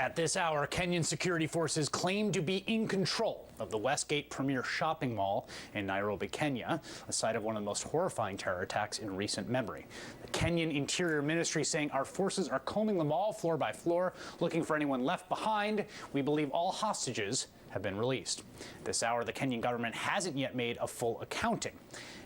At this hour, Kenyan security forces claim to be in control of the Westgate Premier Shopping Mall in Nairobi, Kenya, a site of one of the most horrifying terror attacks in recent memory. The Kenyan Interior Ministry saying our forces are combing the mall floor by floor, looking for anyone left behind. We believe all hostages have been released. This hour, the Kenyan government hasn't yet made a full accounting.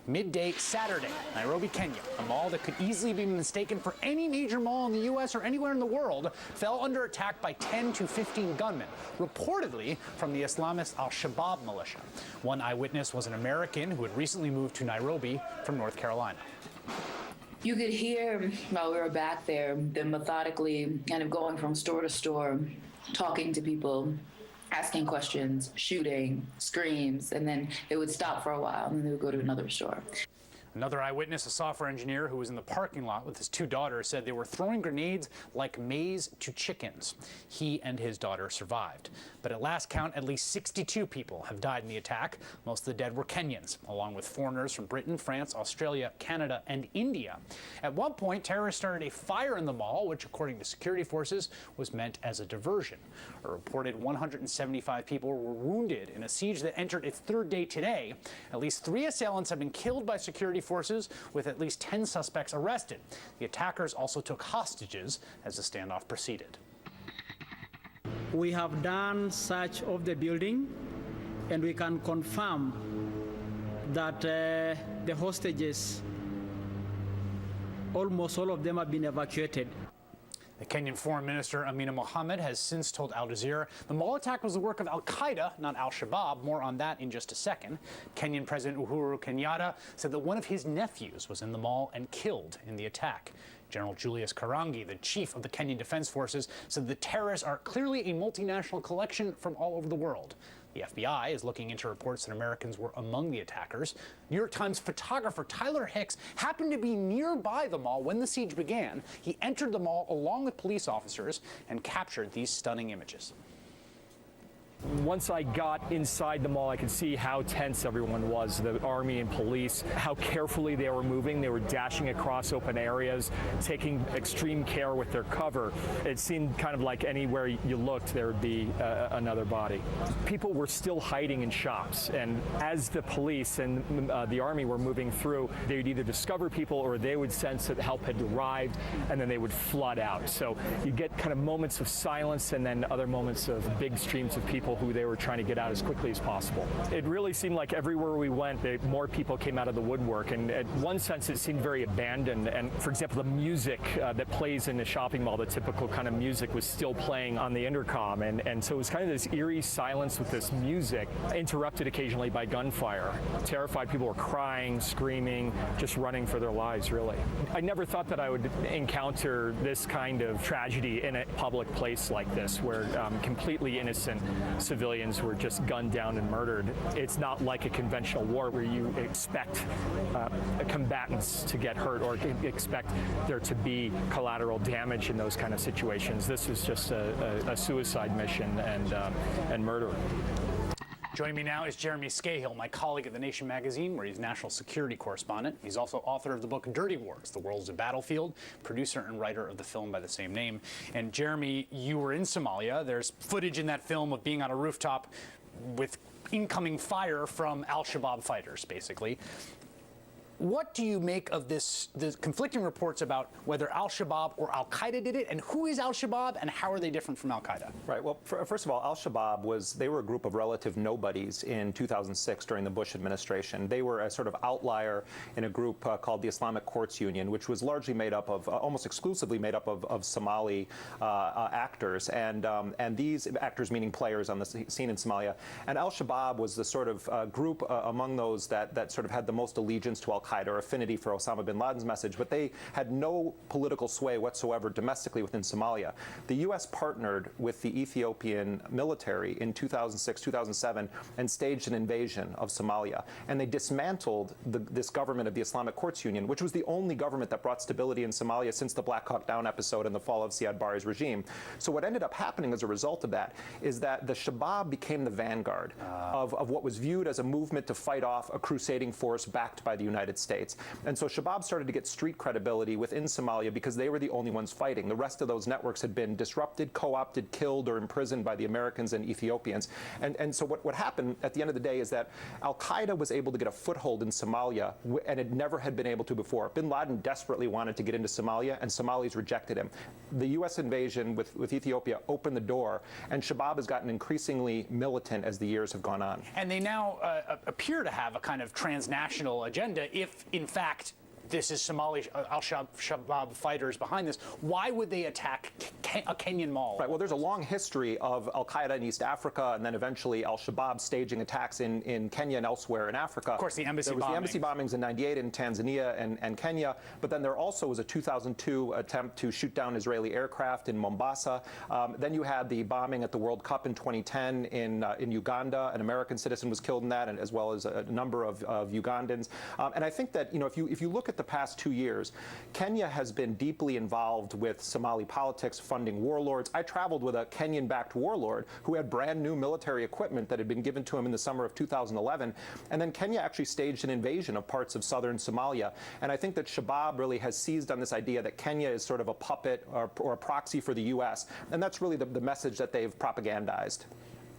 Midday Saturday, Nairobi, Kenya, a mall that could easily be mistaken for any major mall in the U.S. or anywhere in the world, fell under attack by 10 to 15 gunmen, reportedly from the Islamist Al-Shabaab militia. One eyewitness was an American who had recently moved to Nairobi from North Carolina. You could hear, while we were back there, them methodically kind of going from store to store, talking to people, asking questions, shooting, screams, and then it would stop for a while, and then they would go to another store. Another eyewitness, a software engineer who was in the parking lot with his two daughters, said they were throwing grenades like maize to chickens. He and his daughter survived. But at last count, at least 62 people have died in the attack. Most of the dead were Kenyans, along with foreigners from Britain, France, Australia, Canada, and India. At one point, terrorists started a fire in the mall, which, according to security forces, was meant as a diversion. A reported 175 people were wounded in a siege that entered its third day today. At least 3 assailants have been killed by security forces, with at least 10 suspects arrested. The attackers also took hostages as the standoff proceeded. We have done search of the building, and we can confirm that the hostages, almost all of them have been evacuated. The Kenyan Foreign Minister Amina Mohammed has since told Al Jazeera the mall attack was the work of Al-Qaeda, not Al-Shabaab. More on that in just a second. Kenyan President Uhuru Kenyatta said that one of his nephews was in the mall and killed in the attack. General Julius Karangi, the chief of the Kenyan Defense Forces, said the terrorists are clearly a multinational collection from all over the world. The FBI is looking into reports that Americans were among the attackers. New York Times photographer Tyler Hicks happened to be nearby the mall when the siege began. He entered the mall along with police officers and captured these stunning images. Once I got inside the mall, I could see how tense everyone was, the army and police, how carefully they were moving. They were dashing across open areas, taking extreme care with their cover. It seemed kind of like anywhere you looked, there would be another body. People were still hiding in shops, and as the police and the army were moving through, they would either discover people or they would sense that help had arrived, and then they would flood out. So you get kind of moments of silence and then other moments of big streams of people who they were trying to get out as quickly as possible. It really seemed like everywhere we went, more people came out of the woodwork, and in one sense it seemed very abandoned. And for example, the music that plays in the shopping mall, the typical kind of music, was still playing on the intercom, and so it was kind of this eerie silence with this music, interrupted occasionally by gunfire. Terrified people were crying, screaming, just running for their lives, really. I never thought that I would encounter this kind of tragedy in a public place like this, where completely innocent civilians were just gunned down and murdered. It's not like a conventional war where you expect combatants to get hurt or expect there to be collateral damage in those kind of situations. This was just a suicide mission and murder. Joining me now is Jeremy Scahill, my colleague at The Nation magazine, where he's national security correspondent. He's also author of the book Dirty Wars, The World's a Battlefield, producer and writer of the film by the same name. And Jeremy, you were in Somalia. There's footage in that film of being on a rooftop with incoming fire from Al-Shabaab fighters, basically. What do you make of the conflicting reports about whether Al-Shabaab or Al-Qaeda did it, and who is Al-Shabaab and how are they different from Al-Qaeda? Right. Well, first of all, Al-Shabaab they were a group of relative nobodies in 2006 during the Bush administration. They were a sort of outlier in a group called the Islamic Courts Union, which was largely made up of, almost exclusively made up of Somali actors, and these actors meaning players on the scene in Somalia. And Al-Shabaab was the sort of group among those that sort of had the most allegiance to Al-Qaeda or affinity for Osama bin Laden's message, but they had no political sway whatsoever domestically within Somalia. The U.S. partnered with the Ethiopian military in 2006, 2007, and staged an invasion of Somalia. And they dismantled this government of the Islamic Courts Union, which was the only government that brought stability in Somalia since the Black Hawk Down episode and the fall of Siad Barre's regime. So what ended up happening as a result of that is that the Shabaab became the vanguard of what was viewed as a movement to fight off a crusading force backed by the United United States. And so Shabaab started to get street credibility within Somalia because they were the only ones fighting. The rest of those networks had been disrupted, co-opted, killed, or imprisoned by the Americans and Ethiopians. And so what happened at the end of the day is that al-Qaeda was able to get a foothold in Somalia, and it never had been able to before. Bin Laden desperately wanted to get into Somalia, and Somalis rejected him. The U.S. invasion with Ethiopia opened the door, and Shabaab has gotten increasingly militant as the years have gone on. And they now appear to have a kind of transnational agenda if, in fact, this is Somali al-Shabaab fighters behind this. Why would they attack a Kenyan mall? Right. Well, there's a long history of al-Qaeda in East Africa, and then eventually al-Shabaab staging attacks in Kenya and elsewhere in Africa. Of course, the embassy there was bombings. the embassy bombings in '98 in Tanzania and Kenya. But then there also was a 2002 attempt to shoot down Israeli aircraft in Mombasa. Then you had the bombing at the World Cup in 2010 in Uganda. An American citizen was killed in that, and as well as a number of Ugandans. And I think that if you look at the past 2 years, Kenya has been deeply involved with Somali politics, funding warlords. I traveled with a Kenyan-backed warlord who had brand new military equipment that had been given to him in the summer of 2011. And then Kenya actually staged an invasion of parts of southern Somalia. And I think that Shabaab really has seized on this idea that Kenya is sort of a puppet or a proxy for the U.S. And that's really the message that they've propagandized.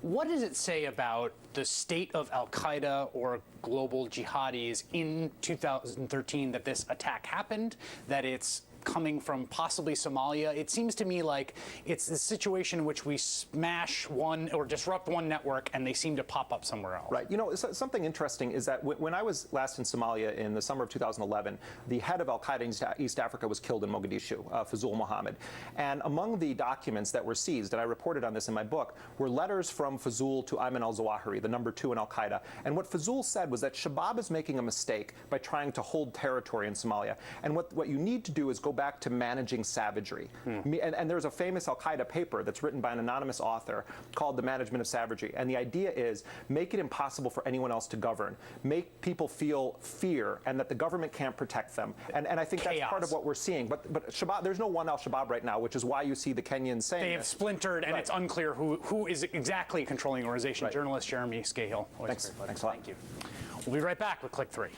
What does it say about the state of al-Qaeda or global jihadis in 2013 that this attack happened, that it's coming from possibly Somalia? It seems to me like it's a situation in which we smash one or disrupt one network and they seem to pop up somewhere else. Right. Something interesting is that when I was last in Somalia in the summer of 2011, the head of al-Qaeda in East Africa was killed in Mogadishu, Fazul Mohammed. And among the documents that were seized, and I reported on this in my book, were letters from Fazul to Ayman al-Zawahiri, the number 2 in al-Qaeda. And what Fazul said was that Shabaab is making a mistake by trying to hold territory in Somalia. And what you need to do is go back to managing savagery. And there's a famous al-Qaeda paper that's written by an anonymous author called The Management of Savagery. And the idea is make it impossible for anyone else to govern. Make people feel fear and that the government can't protect them. And I think Chaos. that's part of what we're seeing. But Shabaab, there's no one al-Shabaab right now, which is why you see the Kenyans saying They have this. splintered, and it's unclear who is exactly controlling the organization. Right. Journalist Jeremy Scahill. Thanks a lot. Thank you. We'll be right back with Click 3.